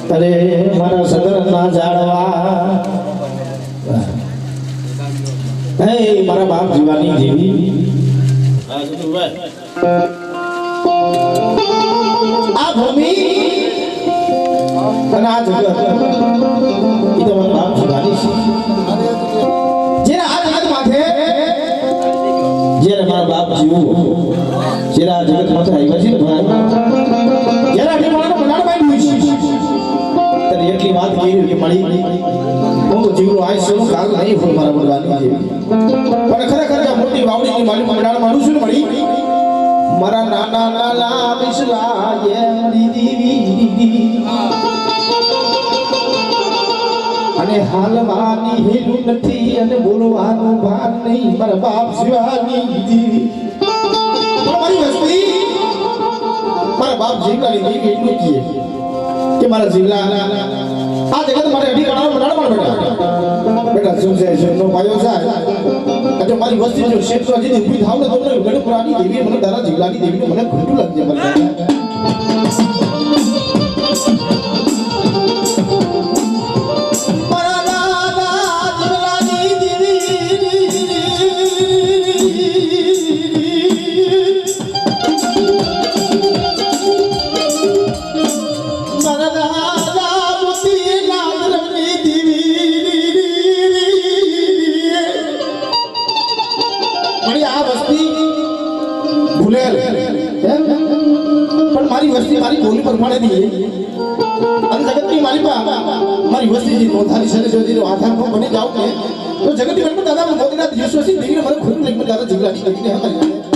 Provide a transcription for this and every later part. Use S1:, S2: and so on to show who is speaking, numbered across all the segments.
S1: અરે મારા સદરના જાડવા હે મારા બાપ જીવાની દેવી આ ભૂમિ અને આ જગત એ તો મારા બાપ જીવાની છે જેને આ જગત માથે જેને મારા બાપ જીવું જેને આ જગત માથે આવ્યા છે ને ભાઈ જેને આટલી માણસનો બનાડ બાંધ્યું છે તને એટલી વાત કરી કે મળી હું તો જીવનો આય છું કાલ નહીં ફોન મારા બોલવાની છે પણ ખરેખર આ મોટી વાવડીની માલી બનાડ મારું છું ને મળી મારા નાના નાના બિસલા એ દીદી અને હાલવાની હેલું નથી અને બોલવાનું ભાન નહીં મારા બાપ શિવાની દીદી મારી વસ્તી મારા બાપ જીવવાની દેવી એટલું કહે કે મારા જીવલા આ જગત મારે અઢી કણાનો બનાડ પણ બેટા શું છે શેરનો પાયો છે જો મારી વસ્તી જો ક્ષેત્ર હજી ઊભી થાવ ને તો મને ગઢપુરાની દેવી મને તારા જીવલાની દેવીને મને ખોટું લાગશે મારા મારી બોલી પ્રમાણે દી અને જગતની મારી વસ્તી નોંધાની છે જો દીનો આધાર નો બની જાવ કે તો જગતની મને દાદા મોદીના દિવસો થી દીને મને ખોટું લાગે મને દાદા જીવલાની દીને હતા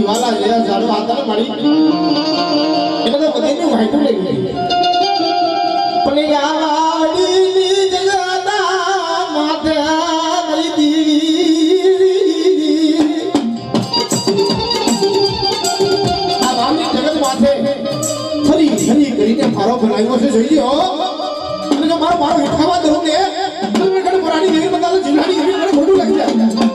S1: વાલા જેવા ઝાડો આતા મળી એને તો બધીની વાઈટું લઈ ગઈ પણ આવાડીની જગતા માથે મારી દીવી આ વામની જગત માથે ફરી કરીને મારો બનાવ્યો છે જોઈ લ્યો અને જો મારો હેઠાવા દઉં ને તો મને કડે પુરાણી દેવી બતાવો જીલાની દેવી મને ખોટું લાગી જાય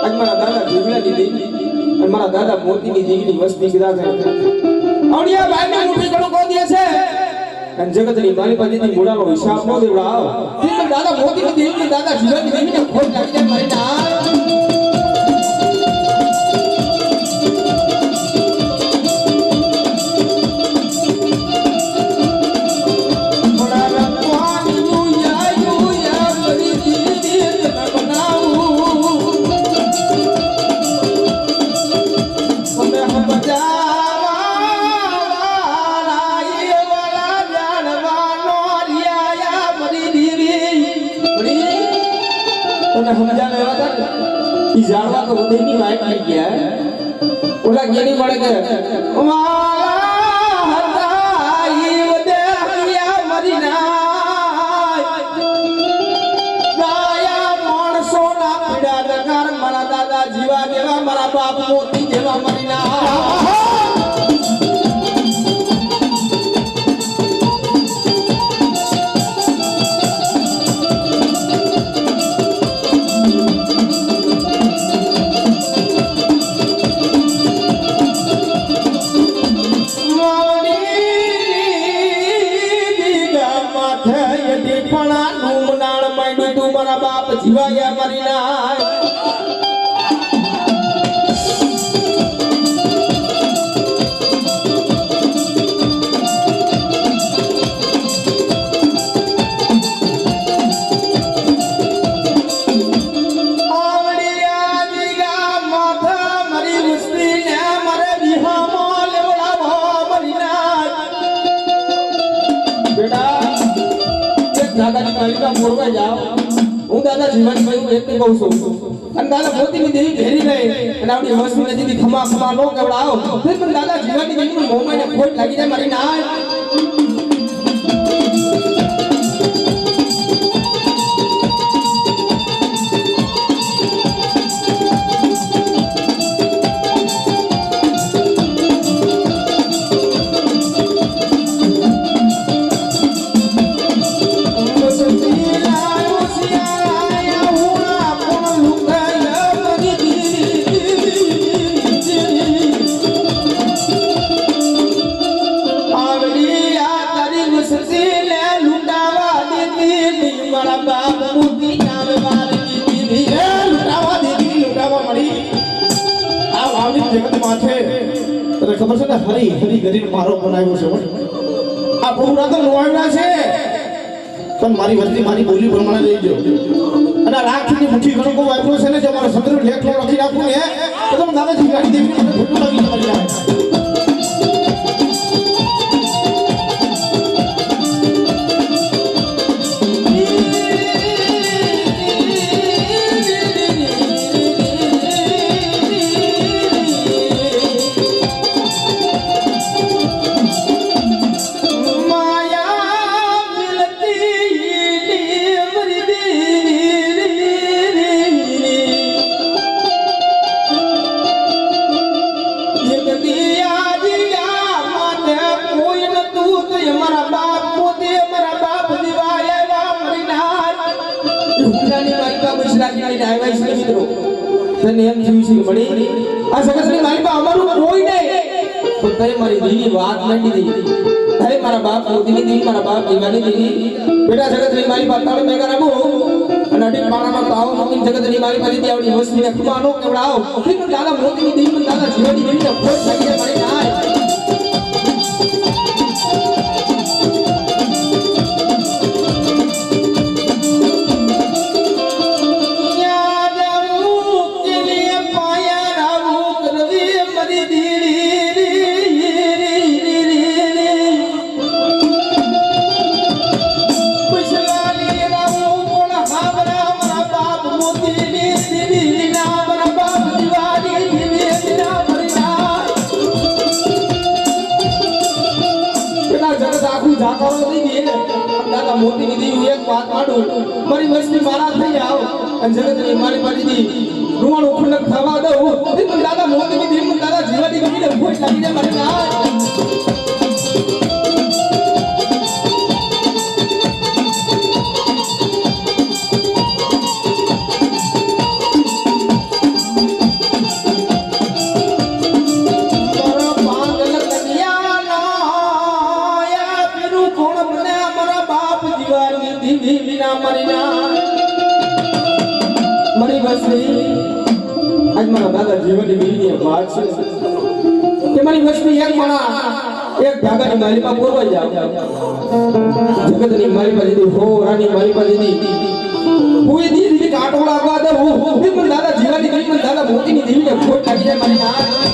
S1: आज मारा दादा जीवला दीदी और मारा दादा मोती की देवी वस्ती गिरा है और ये भाई ने मुठी कणो को दिया છે અને જગતની મારી પાસેથી મોડાનો હિસાબ નો દેવડાવ તી દાદા મોતી ની દેવી દાદા જીવલા ની દેવી ને ખોટ લાગી જાય મારી ના जाड़वा को उदय की वाइट नहीं किया है उला ये नहीं पड़े के माला हताई उदय किया मदीना गाया मानसो ना पीड़ा दकार मारा दादा जीवा देवा मारा बाप मोती देवा मदीना જીવાયા મારી ના
S2: માલિકા બોરવા જાવ હું દાદા જીવન ભાઈ એક કહું છું અને દાદા મોતીની દેવી ઘેરી ગઈ અને આપણી વસ્તી નજીક ખમા ખમા નો કવડાવ પણ દાદા જીવનની દેવી મોમાઈને ખોટ લાગી જાય મારી ના
S1: ખબર છે ને હરી હરી કરીને મારો બનાવ્યો છે આ પૂરા તો લોવાડા છે પણ મારી વસ્તી મારી બોલી પ્રમાણે લઈજો અને રાખીની મુઠ્ઠી ઘણો કોઈ વાપરો છે ને જો મારા સંદર્ભ લેખ લખી રાખું ને તો તમે દાદાજી ગાડી દેવી મને ખોટું લાગી તમારી જાય આ સગસની માલિકા અમારું કોઈ નહીં પણ તે મારી દીની વાત મંડી દી અરે મારા બાપ મોતીની દી મારા બાપ દીવાની દી બેટા સગસની માલિકા તાળ મેં કરાબો અને અડી પાણામાં તાવ મૂકીને સગસની માલિકા દીદી આવડી વસ્તીને ખમાનો કેવડાવ પણ દાદા મોતીની દી પણ દાદા જીવાની દીને ખોટ થઈ જાય મારી ના મોતીની દેવી એક વાત માંડું મારી વસ્તી મારા થઈ આવ અને જગતની મારી પાડીની રૂવાણું ખુલ્લક થવા દઉં પણ દાદા મોતીની દેવી દાદા જીવાની ગમીને ખોટ લાગી જાય મારી ના आज मारा दादा जीवन में बात છે કે મારી વસ્તી એક માણા એક ધાગાની મારી પાસે બોરવા જાવ જગતની મારી પાસે દીધી હો રાની મારી પાસે દીધી કોઈ દીધી કાટોડા આવવા દે હું પણ દાદા જીવાની ગઈ પણ દાદા મોતીની દેવીને ખોટ લાગી જાય મારી ના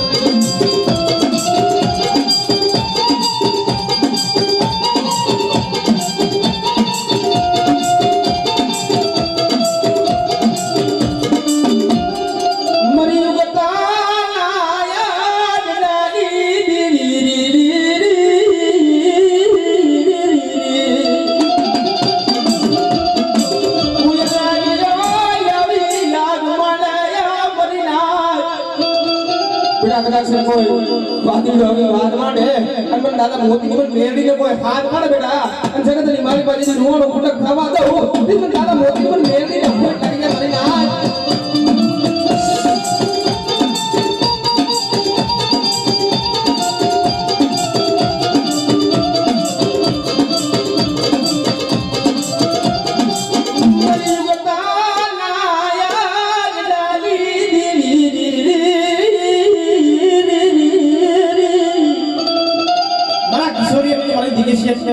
S1: દાદા મોતી પણ મેરડીને કોઈ હાથ પાડે બેટા અને જગતની મારી પાસે રૂવાનો ખોટક થવા દઉં પણ દાદા મોતી પણ મેરડીને ખોટ લાગી જાય મારી ના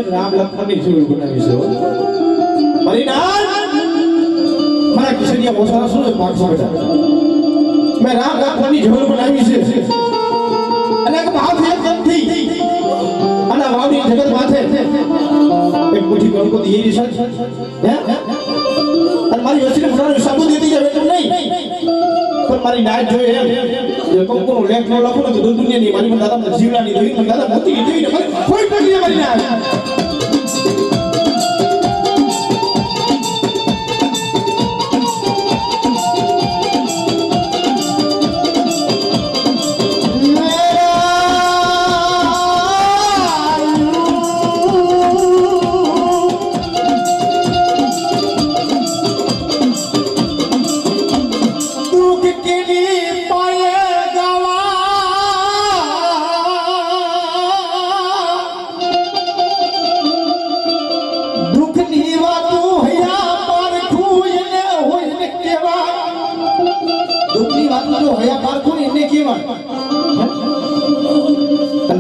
S1: राम लक्ष्मण की जोड़ी बनावी છે મારી ના મારા કિશોરિયા મોસારા સુને પાછો બેટા મેં રામ લક્ષ્મણ ની જોડી બનાવી છે અને એક ભાવ છે કેમ થઈ અને વાવની જગત માથે એક મુઠ્ઠી કણકો દી રહી છે હે અને મારી વસ્તીને ફરાનો હિસાબો દેતી જાવે તો નહીં પણ મારી નાય જોઈ એમ જે કંકોનો લેખ ન લખો ને તો દુનિયાની મારી મને દાદા જીવલાની દેવી મને દાદા મોતીની દેવી ને કોઈ પડી મારી નાય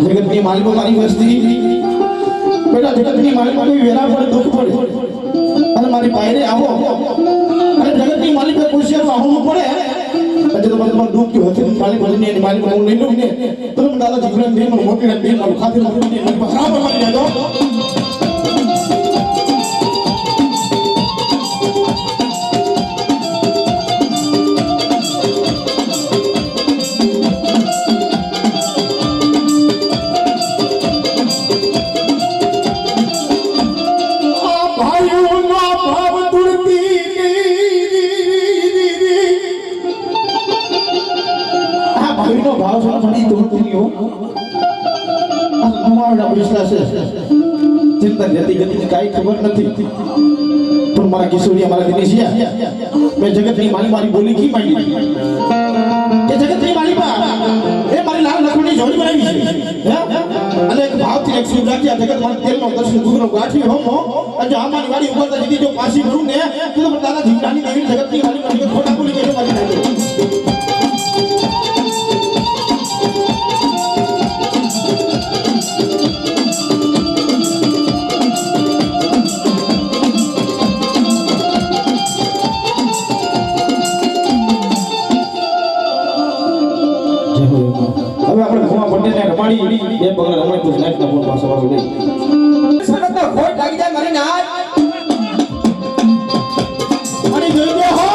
S1: જગતની માલિકો મારી વસ્તી બેટા જગતની માલિકો કોઈ વેરા પડે દુઃખ પડે અને મારી પાયરે આવો અને જગતની માલિકો ખુશિયાર આવું પડે એટલે તો મને દુઃખ કે હોતે માલિક બનીને એની માલિકો હું લઈ લઉં ને તો મને દાદા જીવન દે મને મોકલે દે મને ખાતે મોકલે મને બરાબર મારી જાતો ચિંતા જતી ગતિની કાંઈ ખબર નથી પણ મારા કિશોરિયા મારા દિનેશિયા મેં જગતની મારી બોલી કી માંડી કે જગતની મારી એ મારી લાલ લખમણની જોડી બનાવી છે અને એક ભાવથી એક સુખ રાખી આ જગત મારા તેલનો દર્શન ગુરુનો ગાંઠી હોમો અને આમાની વાડી ઉગરતા જીતી જો પાછી ભરું ને તો દાદા જીવડાની દેવી જગતની મારી ખોટા બોલી ગયો મારી એ પગલા રમાય તો નાઈટ ના ફોન પાછો પાછો દે
S2: સનત ખોટ લાગી જાય મારી નાચ
S1: અને જોજો હો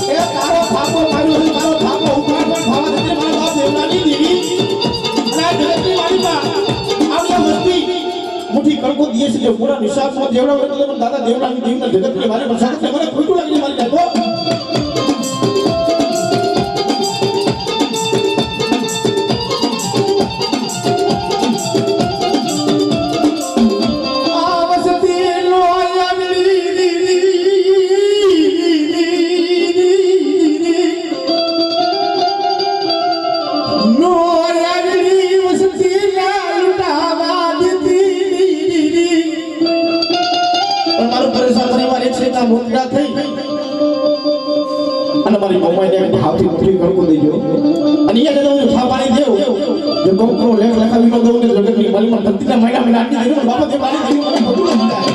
S1: એ તારો થાપો માર્યો છે તારો થાપો ઉપર પર ભાવા દે મારા બાપ દેવલાની દેવી અને આ જગતની મારી માં આવડો વસ્તી મુઠ્ઠી કણકો દીએ છે પૂરા નિશાબમાં જેવડા હોય તો દાદા દેવલાની દેવીના જગતની મારી વસાત મને ખોટું લાગી મારી જાતો મારી મોમાઈને ભાવથી મુઠ્ઠી કણકો દેજો અને એ જતો હું છાપાની દેવ જો કંકરો લેખ લખાવી નો દઉં ને જગતની માલીમાં ધરતીના મહિના મહિના આટલી દેવું બાબા તે મારી દેવી મને બધું લાગી જાય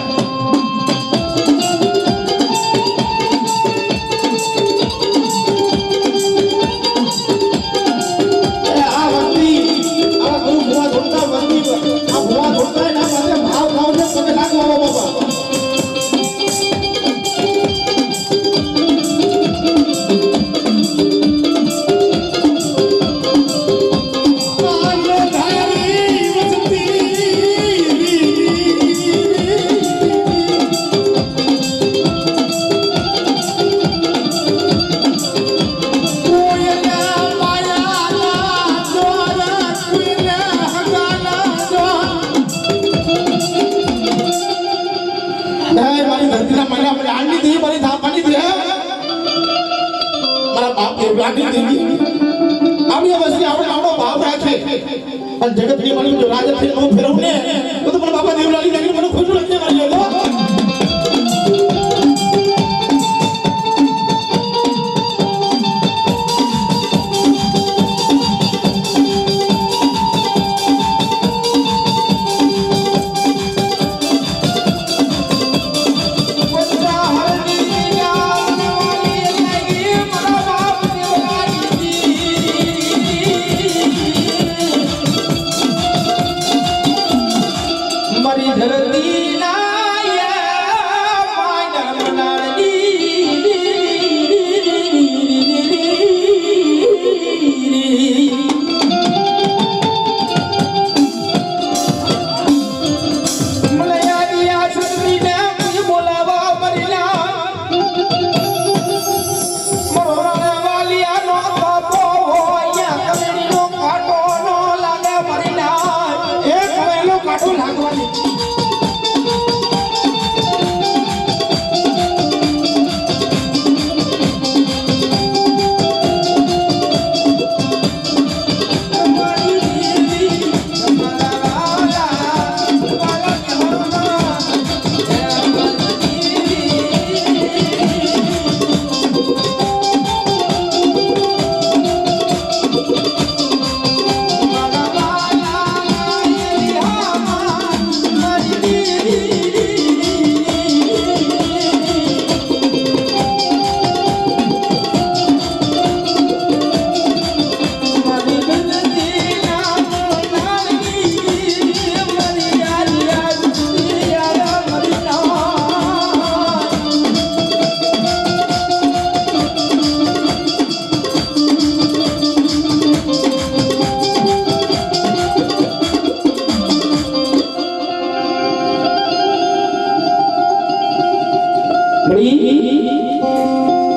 S1: જગતની માલિક જો રાજા થી નો ફેરવું ને તો પણ બાપા દેવલાલી દેવી મને ખોટું લાગે મારી જાતો
S2: ધરતી ના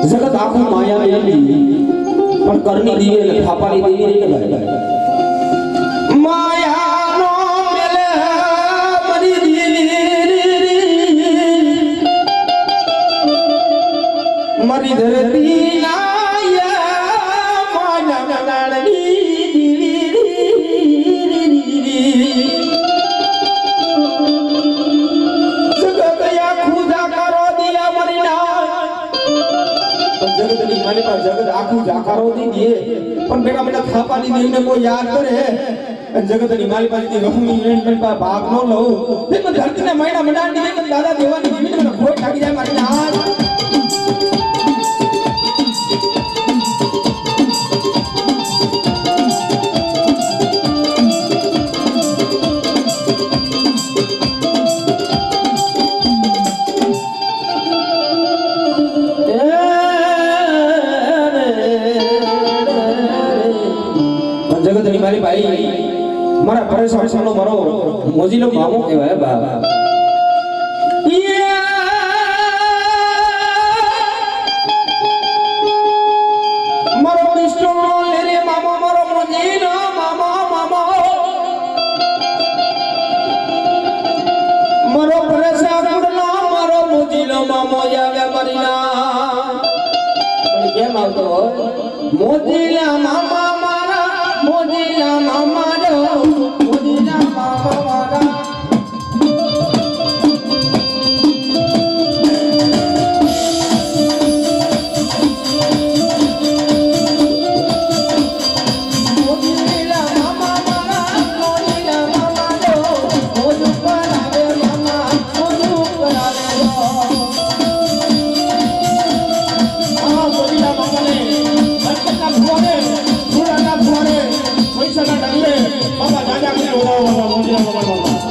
S2: જગત આખું માયા એની પણ કરની દીવે ને થાપાની દેવી રે ભાઈ માયાનો મેલે મરી દીવી મરી ધરતી નાયા માયા નાળની દીવી જગત આખું જાકારો દિયા મરી ના જગતની મારી પાસે જગત આખું જાકારો દી દે પણ બેટા મને થાપાની દેવીને કોઈ યાદ કરે જગતની મારી પાસે રહુમી મારી પાસે ભાગ ન લઉં તે મને ધરતીને મહિના મંડાણી દે દાદા દેવાની દેવીને મને ખોટ લાગી જાય મારી હાથ જગતની મારી ભાઈ મારા પરેશાનનો મારો મોજીલો મામો કહેવાય બા મારો કૃષ્ણનો લેરે મામો મારો મોજીલો મામો મામો મારો પરેશાનનો મારો મોજીલો મામો આવ્યા મરીના પણ કેમ આવતો મોજીલા મામા મોજીલા મામા જો મોજીલા મામા મારા મોજીલા મામા મારા મોજીલા મામા જો મોજુ કરાવે મામા મોજુ કરાવે આ મોજીલા મામાને બચકના ભોરે ભૂરાના ભોરે પૈસાના ડાલે બાબા દાદા કે ઓલા મોજીલા મામા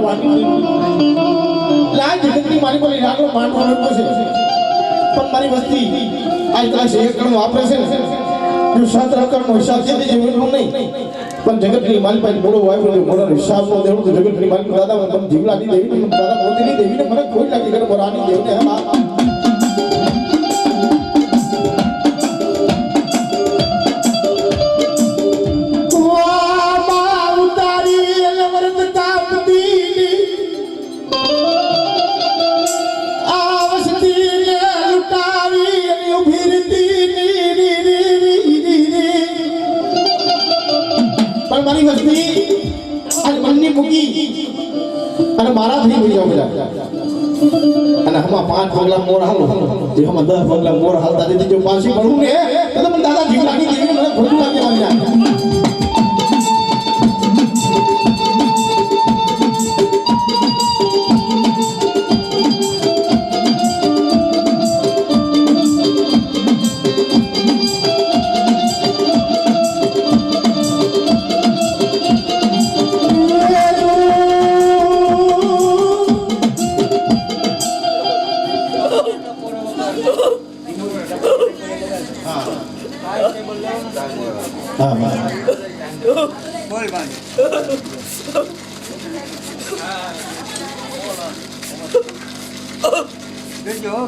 S1: વાગી લાજ જગતની મારી બોલી રાગનો માંડવો રમતો છે પણ મારી વસ્તી આજ કદાચ એક કણનું વાપરે છે ને જો 7 એકરનો હિસાબ છે તે જીવનનું નહીં પણ જગતની મારી પાસે મોડો વાપરે મોડો હિસાબ નો દેવું તો જગતની મારી દાદા મને જીવલાની દેવી મને દાદા મોતીની દેવીને મને કોઈ લાગી કરે બરાની દેવને હે બા મારી વસ્તી આજ મનની મૂકી અને મારા થઈ ગઈ જાવ બધા અને હમા 5 પગલા મોર હાલો જે હમા 10 પગલા મોર હાલતા દીધી જો પાછી ભણું ને તો મને દાદા જીવલાની દેવી મને ખોટું લાગે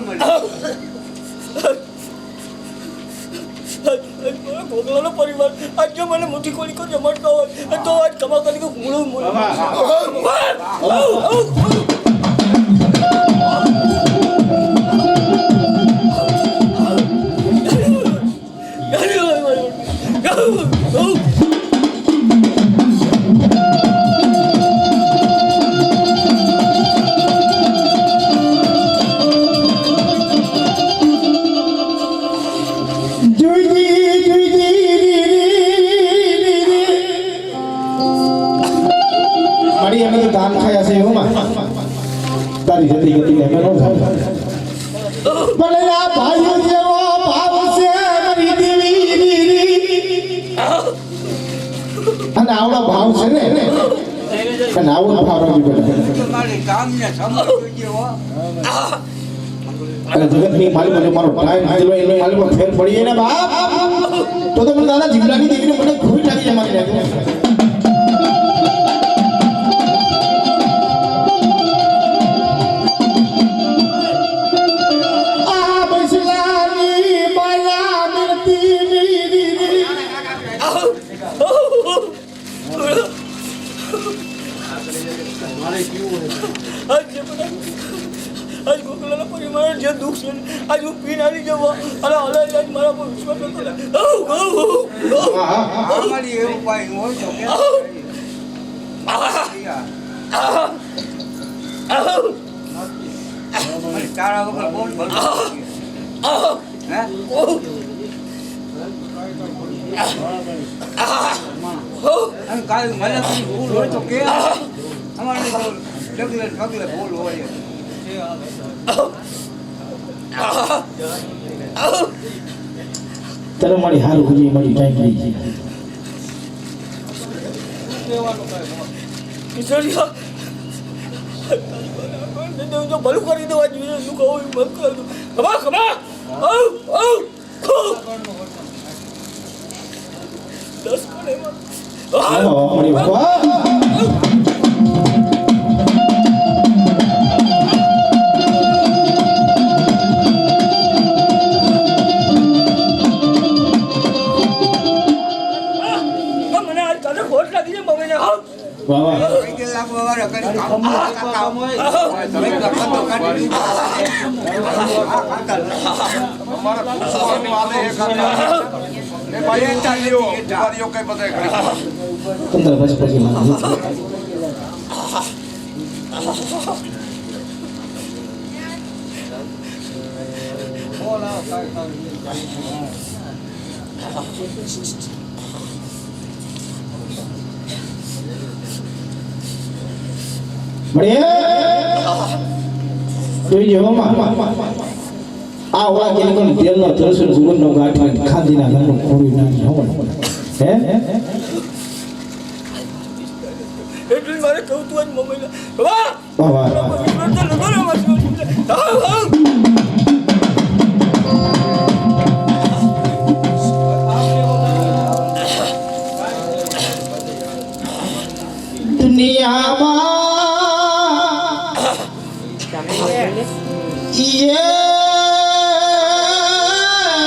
S1: મને
S3: ભોગલાનો પરિવાર આજ જો મને મુઠ્ઠી ખોલી કરી જમાડતા હોય તો આજ કમા કરી હુમળું
S1: દાન ખાયા છે એમાં તારી જતી ગતિ ને મેનો થાય ભલે આ ભાઈઓ જેવો ભાવ છે મારી દેવી અને આવડો ભાવ છે ને અને આવડો ભાવ રાખી બેઠા
S4: મારી કામને સમજ જેવો
S1: અને જગતની મારી મને મારો ટાઈમ આવેલો એનો મારી પર ફેર પડી ને બાપ તો મને દાદા જીવલાની દેવીને મને ખોઈ લાગી જાય મારી લાગે
S3: આજ ગોકલાના પરિવાર જે દુઃખ છે આજ હું પીને આવી જવા અને હલાઈ આજ મારા પર વિશ્વાસ કરતો
S4: અમારી એવું પાઈ હોય તો કે મારી તારા વગર બોલ બોલ હે અને કાલ મને કોઈ ભૂલ હોય તો કે અમારે ડગલે ડગલે ભૂલ હોય
S1: તને મારી હારું ખુજી મારી ટાઈમ લઈ ગઈ
S3: જો ભલું કરી દેવા જોઈએ શું કહું મત કર ખમા ખમા દસ પડે
S1: મારી બાબા
S4: કઈ કે લાખ વગર કરી કામ હોય તમે લખતો કાઢી અમારા કુસવાનું આલે એક એ ભાઈ ચાલ્યો વારીઓ કઈ બધાય કરી
S1: 15 પછી
S4: બોલા કાઈ
S1: મળીએ જોઈ જો માં આ ઓલા કે કોણ તેલનો તરસનો સુગંધનો ગાંઠ ખાંદીના ઘરનો ખોરી નાખી હો હે
S3: એટલે મારે કહું તું આજ મમ્મી વાહ
S1: વાહ વાહ દુનિયામાં યે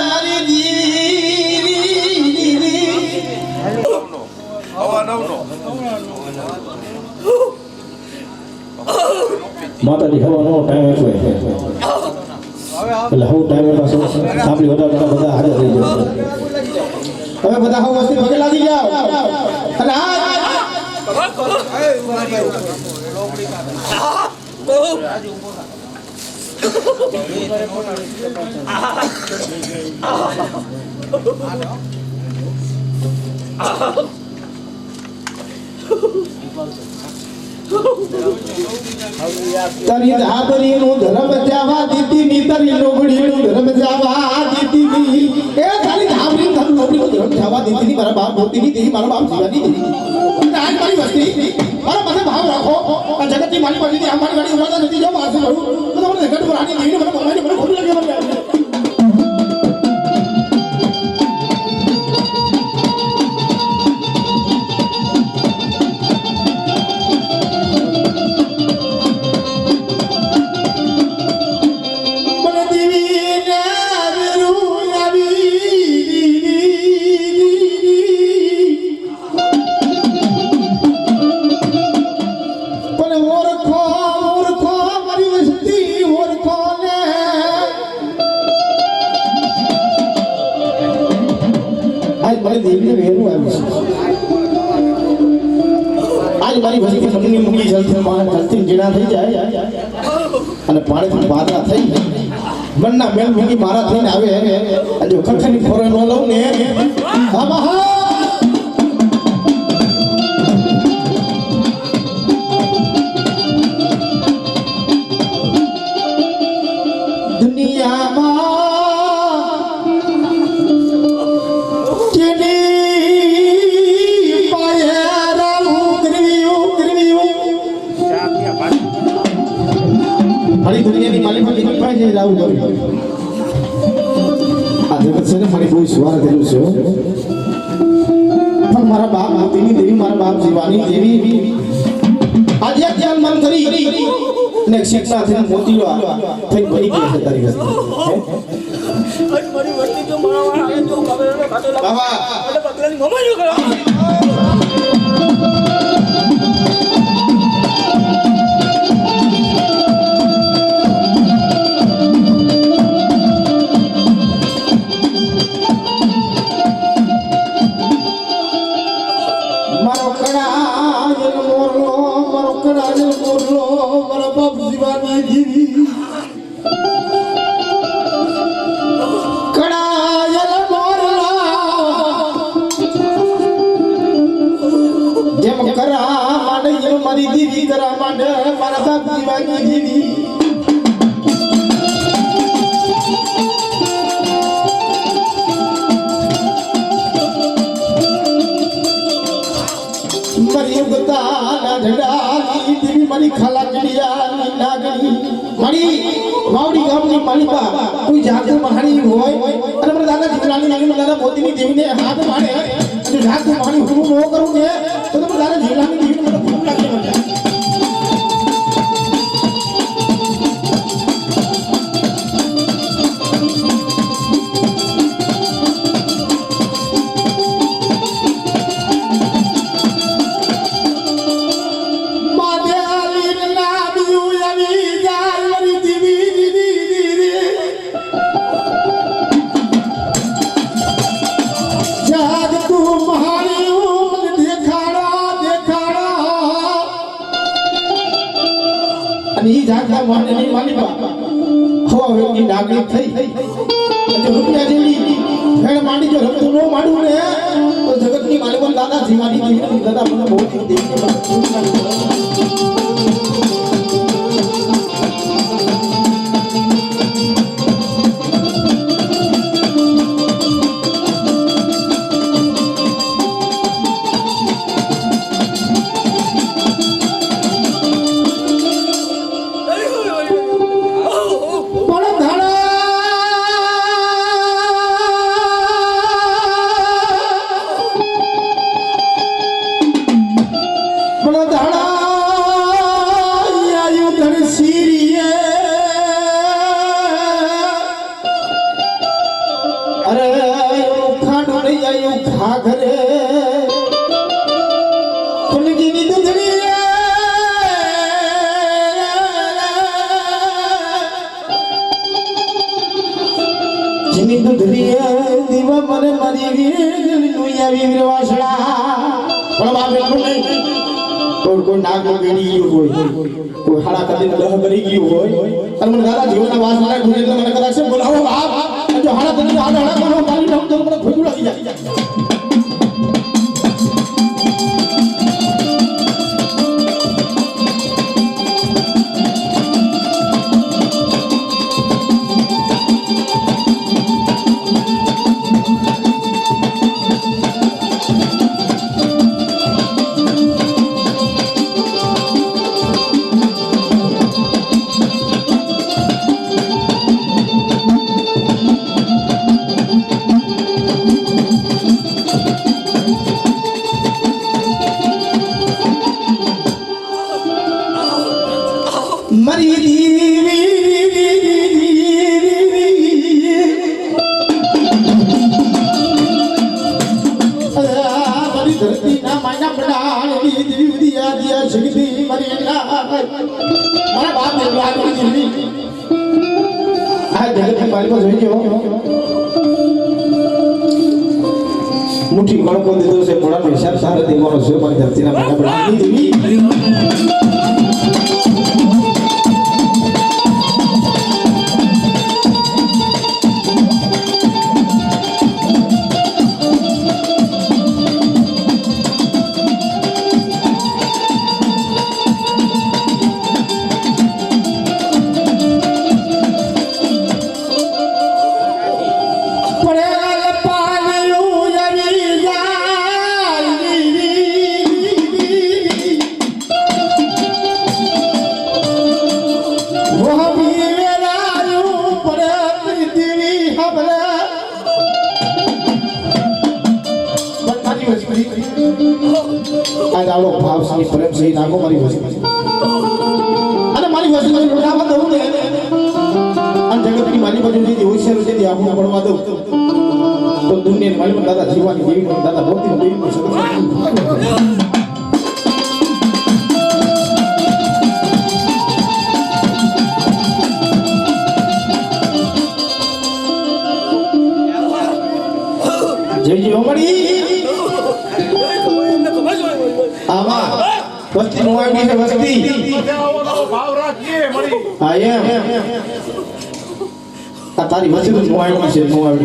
S1: મારી દીદી માતાજી ખવાનો ટાઈમ એટલો એટલે હું ટાઈમ પાછો સાંભળી બધા હાજર થઈ જાવ હવે બધા હું વસ્તી પગે લાગી જાવ અને તારી ધાબરીનું ધર્મ જાવા દીધી ની તારી લોગડીનું ધર્મ જાવા દીધી એ તારી ધાબરી તારી લોગડીનું ધર્મ જાવા દીધી ની મારા બાપ મોતી ની દીધી મારા બાપ જીવાની દીધી આજ મારી વસ્તી મારા પાસે ભાવ રાખો આ જગતની મારી પાછી અમારી ગાડી ઉભા નથી જો બહાર થી મળું તો તમને જગત પર આની દીવીને મને મમ્મીને મને ખોટું લાગે મને आज मारी वस्ती मगनी मुगी जलती जलती जीना થઈ જાય અને પાણીથી પાતળા થઈ મનના મેલ મુગી મારા થઈને આવે અને જો ખખની ફોરે નો લઉં ને આમાં મારી દુનિયાની માલિકમાં દીકરી પાસે રાવું કર્યું આ જગત છે ને મારી બહુ સ્વાર થયેલું છે પણ મારા બાપ મોતીની દેવી મારા બાપ જીવાની દેવી આજે ધ્યાન મન કરી ને શિક્ષા થઈને મોતીલો થઈ બની ગઈ છે તારી વસ્તુ
S3: આજ મારી વસ્તી જો મારા વાળા જો ખબર ને ખાતો લાગ
S1: બાબા
S3: એટલે પગલાની મમ્મી જો કરો મારી દીદી કરા માટે મારા બાપ જીવાની દીદી મારી ઉગતા ઝડાની દીવી મારી ખાલા કડિયાની નાગણી મારી વાવડી ગામની માલિકા કોઈ જાતું મહાણી હોય અને મને દાદા જીવલાની નાગી મને દાદા મોતીની દેવીને હાથ મારે જો જાતું મહાણી હું ન કરું ને તો તમે દાદા જીવલાની દેવીને મને ખોટું લાગે મને માની હવા વેની નાગરિક થઈ અને રૂપિયા જેવી ફેણ માંડી જો રમતું ન માંડવું ને તો જગતની માલિકોન દાદા જીવાની જીવની દાદા મને બહુ દેવી મને મારી વીર દુનિયા વીર વાસણા પણ બાપ એટલું નહીં કોઈ નાગ ગણી ગયું હોય કોઈ હાડા કદી દહ કરી ગયું હોય અને મને દાદા જીવના વાસણા ગુજરાત મને કદાચ બોલાવો બાપ જો હાડા કદી હાડા કોનો મારી નામ તો મને ખોટું લાગી જાય मुठी गण को दीदो से बड़ा हिसाब सारे देवानो से मारी धरती ना बड़ा बड़ा देवी आलो भाव से प्रेम से नागो मारी वसी अरे मारी वसी में लुटावा दो ने अन जगत की माली बजू जी होशियार से दी आपको पड़वा दो तो दुनिया माली में दादा जीवा की देवी दादा बहुत ही देवी जय जय ओमड़ी आमा वस्ती मोबाइल से वस्ती
S5: भाव રાખીએ મળી
S3: आया तारी वस्ती मोबाइल से मोबाइल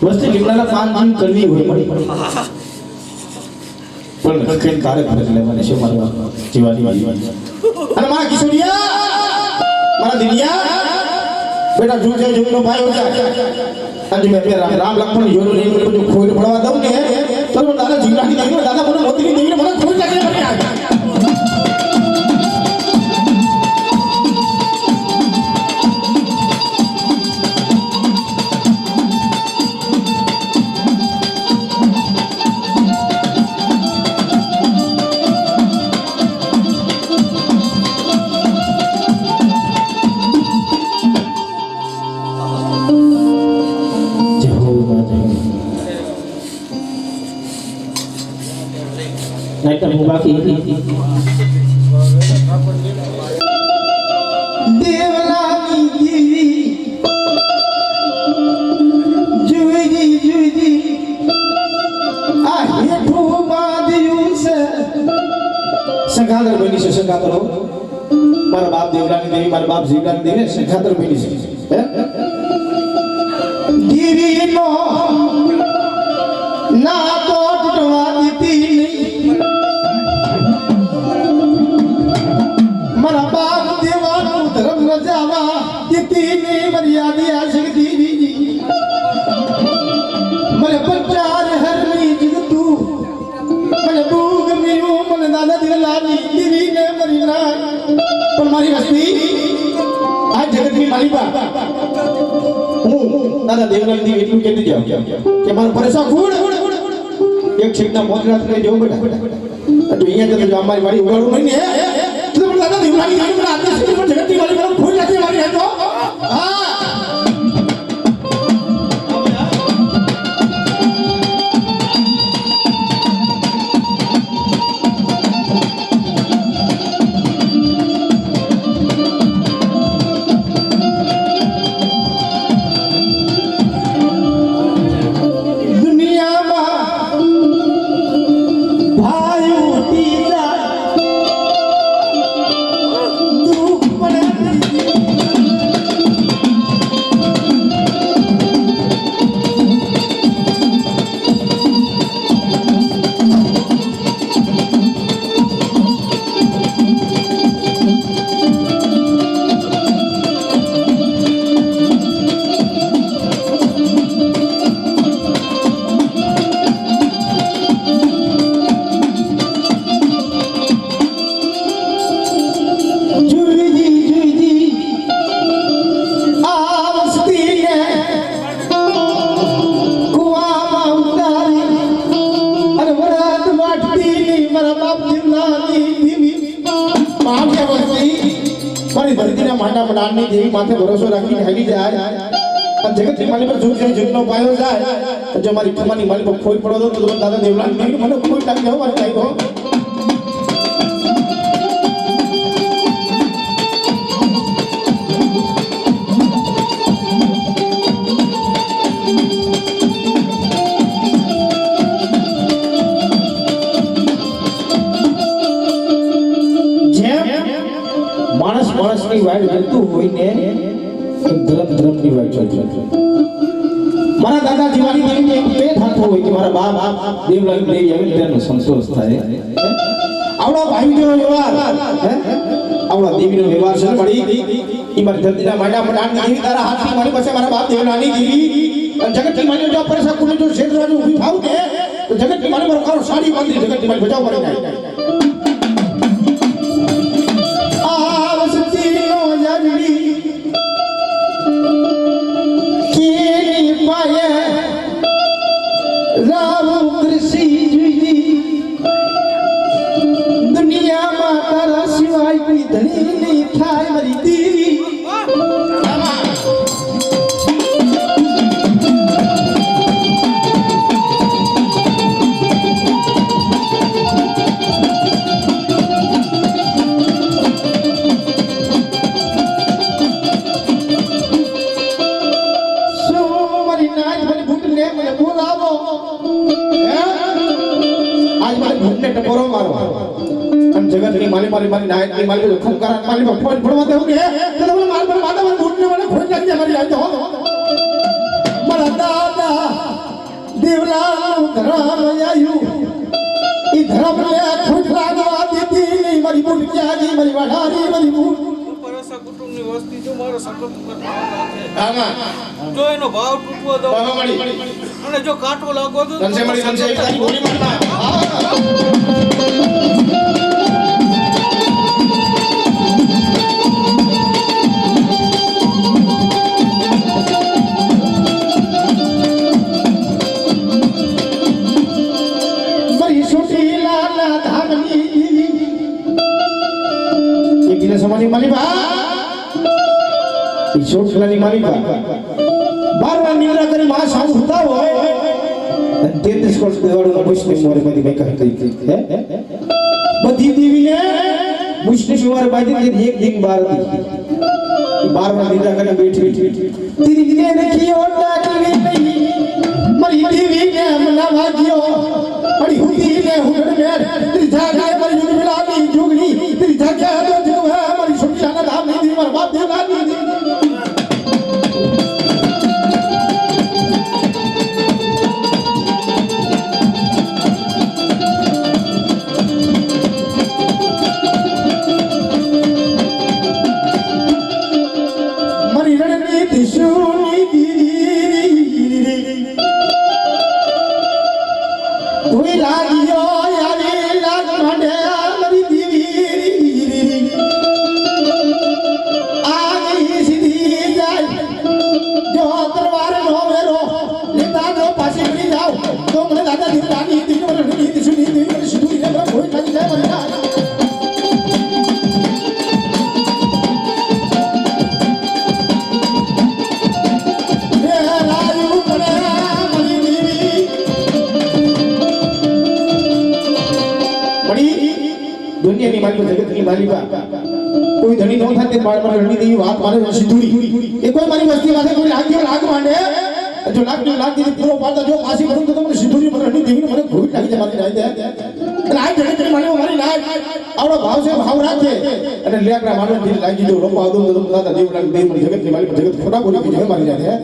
S3: वस्ती लिखना पान मान करनी હોય મળી પણ કઈ કાર્ય કરે લેવાને છે મારવા જીવાની અને મારા કિશોરિયા મારા દિલિયા બેટા જોજે જોનો ભાઈ હો જા आज मैं राम लक्ष्मण योनो ने मुझे जो खोल पड़वा दऊं ने तो दादा जीवना की देवी दादा बोले मोती की देवी ने मला खोल जाके मर गया नहीं तो मुंबा की देवला की जुई जुई आ हे ठोबा दियु से संघातर बनी से संघातर हो मारा बाप देवला की देवी मारा बाप जीवला की देवी संघातर बनी से गिरी नो ना तो टटवा दीती मरा बाप देवानु धर्म रजावा कितनी मर्यादा आशक्ति मरे पंचार हरनी जगतू मरे भूग मियो मरे दादा दिलानी देवी ने मरी ना पर मारी वस्ती आज जगत में मारी बा दादा देवलाल दी એટલું કહેતી જાવ કે મારો પરેશા ગુણ એક છેકના મોતરાત ને જો બેટા તો અહીંયા તો જો અમારી વાડી ઉગાડું નહીં ને तो दादा देवलाल की गाड़ी में आते हैं जगत की वाली में फूल लगी वाली है तो हां માગ્યા વસ્તી મારી ધરતીના માંડા મડાણની દેવી માથે ભરોસો રાખીને આવી જાય અને જગતની માલી પર જોઈ જેટલો પાયો જાય જો મારી ખમાની માલી પર ખોઈ પડો તો દાદા દેવલાલ મને ખોઈ લાગી જાવ મારી કાઈ માણસ માણસની વાડ કરતું હોય ને ધર્મ ધર્મની વાડ ચાલતી મારા દાદા જીવાની દેવીને એક બે થતો હોય કે મારા બાપ દેવલાલ દેવી આવે તેનો સંતોષ થાય આવડા ભાઈનો વ્યવહાર આવડા દેવીનો વ્યવહાર છે પડી ઈ મારી ધરતીના માંડા મડાણની દેવી તારા હાથની મારી પાસે મારા બાપ દેવલાની દેવી અને જગતની માની જો પરસા કુને જો શેઠરાજુ ઊભી થાવ કે તો જગતની માની પર કારો સાડી બાંધી જગતની માની બચાવ કરી જાય દુનિયામાં તારા સિવાય કોઈ ધણી નહીં થાય મારી દેવી જગતની માલી મારી મારી નાયકની માલી જો ખંકારા માલી પર ફોન ફોડવા દઉં કે તો મને માર પર માતા મને ઘૂંટને મને ખોઈ લાગી જાય મારી આવી હો મારા દાદા દેવલાલ ધર્મ આયુ ઈ ધર્મ લે ખોટ લાગવા દીધી નહીં મારી બુટ જાગી મારી વાડારી મારી બુટ
S4: પરસા કુટુંબની વસ્તી જો મારો સકત ઉપર ભાવ રાખે
S3: આમાં
S4: જો એનો ભાવ તૂટવો દો
S3: મળી
S4: અને જો કાટવો લાગવો તો
S3: સંજય મળી સંજય એક તારી ગોળી મારતા समानी मालिका ईश्वरनी मालिका बारवा निद्रा करी मां सामु होता होय 33 वर्ष देवाडो मुस्लिम मोरे मध्ये काय कहते है बधी देवीने मुस्लिम मोरे मध्ये एक दिन बार दी बारवा निद्रा करी बैठी तेरी दिने देखी ओटा की नहीं मरी देवी ने मना भागियो बड़ी हुई ने हुन में तेरी जागे मरी जुग मिलानी जुगनी तेरी जागे तो जुग है मरी सुनियाना धाम नहीं दी मर बाप देवला नहीं दी मरी रणनीति सुनी दी कोई लागियो यारी लाग मांडे मरी दीवी आगी सीधी जाए जो दरबार नो मेरो लेता जो पासी बनी जाओ तो मेरे दादा दी रानी दी को रणनी दी सुनी दी मेरी सिद्धू ने मेरा कोई लग जाए मरी दुनिया की मालिका जगत की मालिका कोई धनी नो था ते बार बार रणी देवी बात मारे सिद्धूरी ए कोई मारी वस्ती वाले कोई लाग मांडे जो लाग दी पूरो पाता जो पासी करूं तो મને સિદ્ધુરી પર રણી દેવી મને ભૂખ લાગી જાય મારી જાય લાગ જગત ની માલી મારી લાગ આવડો ભાવ છે ભાવ રાખે અને લેકડા મારવા દી લાગી જો રોપા દો તો દાદા દેવ લાગ દેવ મને જગત ની માલી પર જગત ખોટા બોલી કે મારી જાય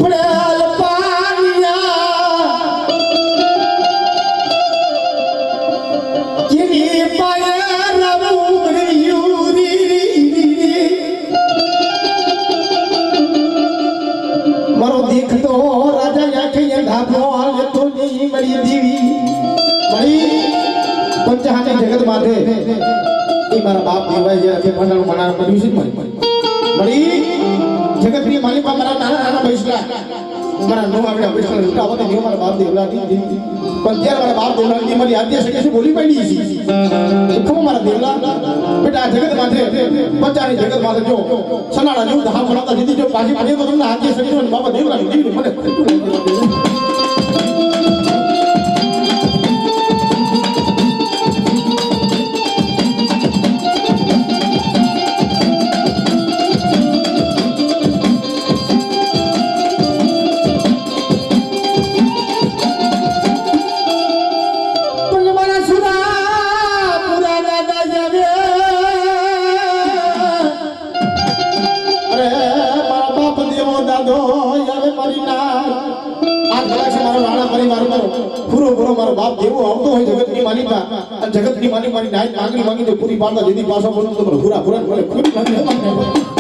S3: પડેલ પાનિયા કેની પાયા રવું ગયુરી મારો દેખતો રાજા આંખે ધાપો આલે તો ની મરી દેવી મરી પંચહાની જગત માથે એ મારા બાપ દેવાય જે કે મંડળ મનાર બન્યું છે મરી જગત ની માલિકા મારા નાના નાના બૈસલા મારા નો આવડા બૈસલા લૂટાવો તો મારા બાપ દેવલા દી પણ ત્યારે મારા બાપ દેવલા ની મારી આદ્ય સકે શું બોલી પડી છે મારા દેવલા બેટા આ જગત માથે બચ્ચાની જગત માથે જો સનાડા જેવું ધામ બનાવતા જીતી જો પાછી પડે તો તમને હાથે સડી ને બાબા દેવલા દીવી મને ખોટું લાગ્યું. મારો બાપ જેવો આવતો હોય જગતની માલિકા અને જગતની માલિક મારી નાય માંગણી માંગી તો પૂરી પાડતા જેથી પાછો બોલું તો પૂરા પૂરા મને ખોટી લાગે